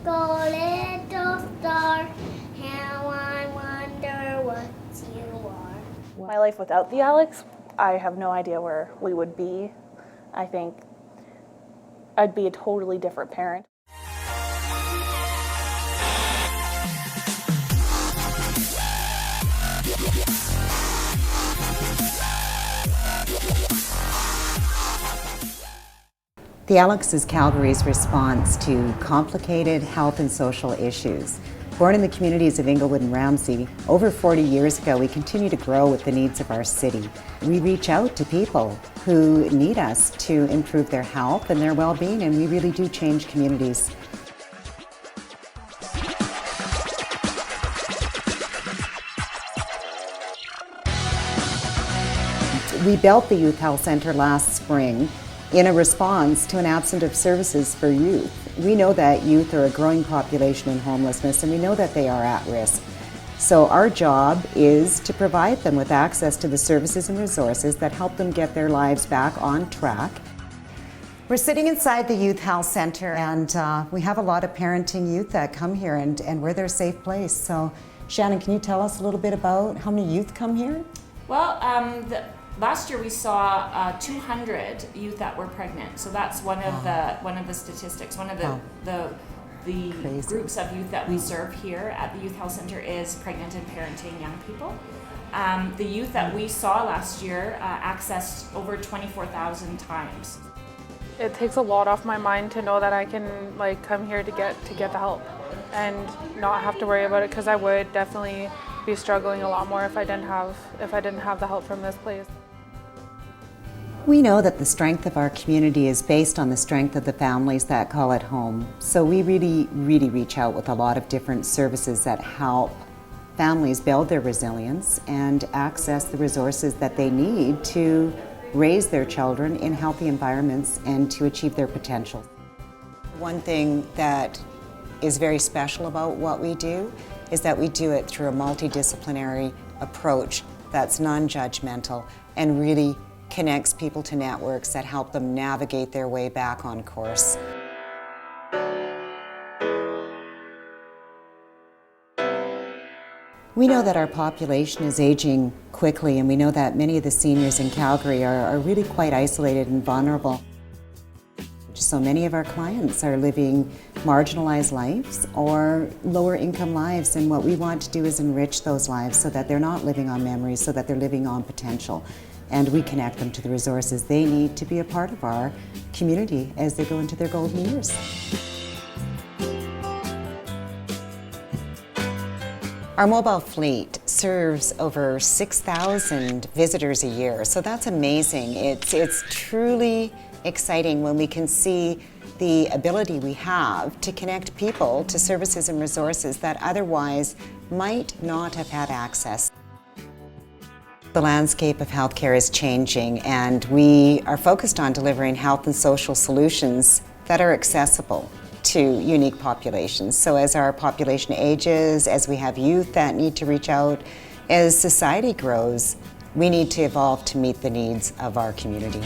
twinkle, little star, how I wonder what you are. My life without the Alex, I have no idea where we would be. I think I'd be a totally different parent. The Alex is Calgary's response to complicated health and social issues. Born in the communities of Inglewood and Ramsey, over 40 years ago, we continue to grow with the needs of our city. We reach out to people who need us to improve their health and their well-being, and we really do change communities. We built the Youth Health Centre last spring in a response to an absence of services for youth. We know that youth are a growing population in homelessness, and we know that they are at risk. So our job is to provide them with access to the services and resources that help them get their lives back on track. We're sitting inside the Youth Health Centre, and we have a lot of parenting youth that come here, and we're their safe place. So Shannon, can you tell us a little bit about how many youth come here? Well, last year we saw 200 youth that were pregnant. So that's one of the statistics. One of the groups of youth that we serve here at the Youth Health Centre is pregnant and parenting young people. The youth that we saw last year accessed over 24,000 times. It takes a lot off my mind to know that I can come here to get the help and not have to worry about it, because I would definitely be struggling a lot more if I didn't have the help from this place. We know that the strength of our community is based on the strength of the families that call it home. So we really reach out with a lot of different services that help families build their resilience and access the resources that they need to raise their children in healthy environments and to achieve their potential. One thing that is very special about what we do is that we do it through a multidisciplinary approach that's non-judgmental and really connects people to networks that help them navigate their way back on course. We know that our population is aging quickly, and we know that many of the seniors in Calgary are really quite isolated and vulnerable. So many of our clients are living marginalized lives or lower income lives, and what we want to do is enrich those lives so that they're not living on memories, so that they're living on potential. And we connect them to the resources they need to be a part of our community as they go into their golden years. Our mobile fleet serves over 6,000 visitors a year, so that's amazing. It's truly exciting when we can see the ability we have to connect people to services and resources that otherwise might not have had access. The landscape of healthcare is changing, and we are focused on delivering health and social solutions that are accessible to unique populations. So as our population ages, as we have youth that need to reach out, as society grows, we need to evolve to meet the needs of our community.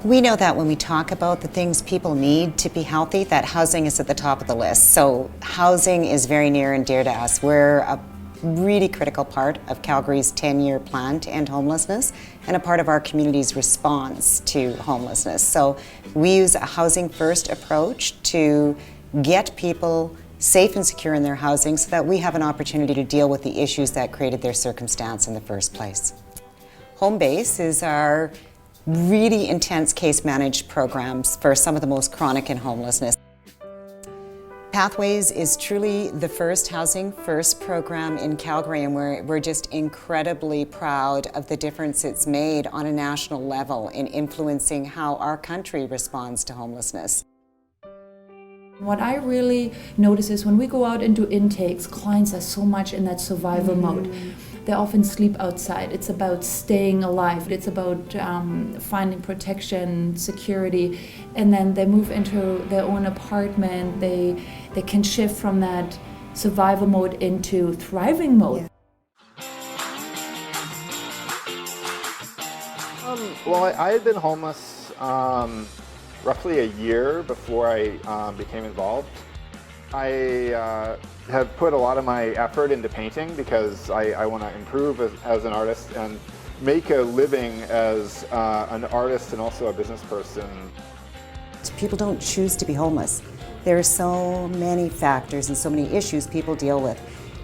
We know that when we talk about the things people need to be healthy, that housing is at the top of the list. So housing is very near and dear to us. We're a really critical part of Calgary's 10-year plan to end homelessness and a part of our community's response to homelessness. So we use a housing-first approach to get people safe and secure in their housing so that we have an opportunity to deal with the issues that created their circumstance in the first place. Home Base is our really intense case managed programs for some of the most chronic in homelessness. Pathways is truly the first housing first program in Calgary, and we're just incredibly proud of the difference it's made on a national level in influencing how our country responds to homelessness. What I really notice is when we go out into intakes, clients are so much in that survival mode. They often sleep outside. It's about staying alive. It's about finding protection, security, and then they move into their own apartment. They can shift from that survival mode into thriving mode. Well, I had been homeless roughly a year before I became involved. I have put a lot of my effort into painting because I want to improve as an artist and make a living as an artist and also a business person. People don't choose to be homeless. There are so many factors and so many issues people deal with.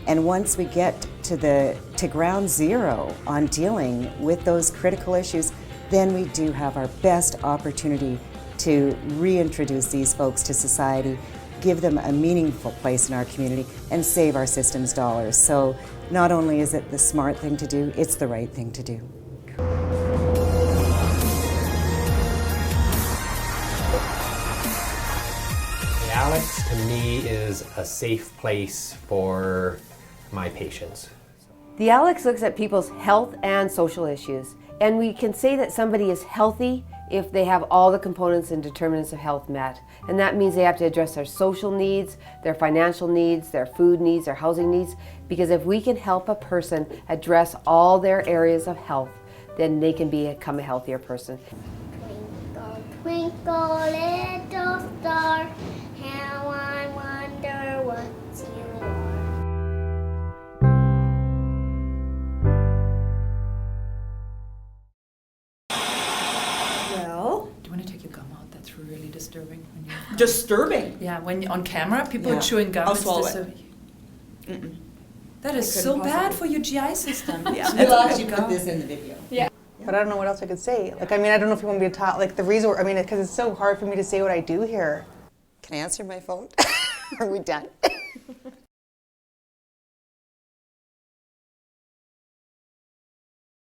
And once we get to ground zero on dealing with those critical issues, then we do have our best opportunity to reintroduce these folks to society, give them a meaningful place in our community, and save our system's dollars. So not only is it the smart thing to do, it's the right thing to do. Alex, to me, is a safe place for my patients. The Alex looks at people's health and social issues, and we can say that somebody is healthy if they have all the components and determinants of health met. And that means they have to address their social needs, their financial needs, their food needs, their housing needs, because if we can help a person address all their areas of health, then they can become a healthier person. Twinkle, twinkle, little star, how I wonder what you are. Well, do you want to take your gum out? That's really disturbing. When you Disturbing? yeah, when on camera, people are Yeah. chewing gum. I'll it's swallow disturbing. Mm-mm. That is so bad for your GI system. Yeah. We'll actually put this in the video. But I don't know what else I could say. Like, I mean, I don't know if you want me to talk, like, the resource, I mean, because it's so hard for me to say what I do here. Can I answer my phone? Are we done?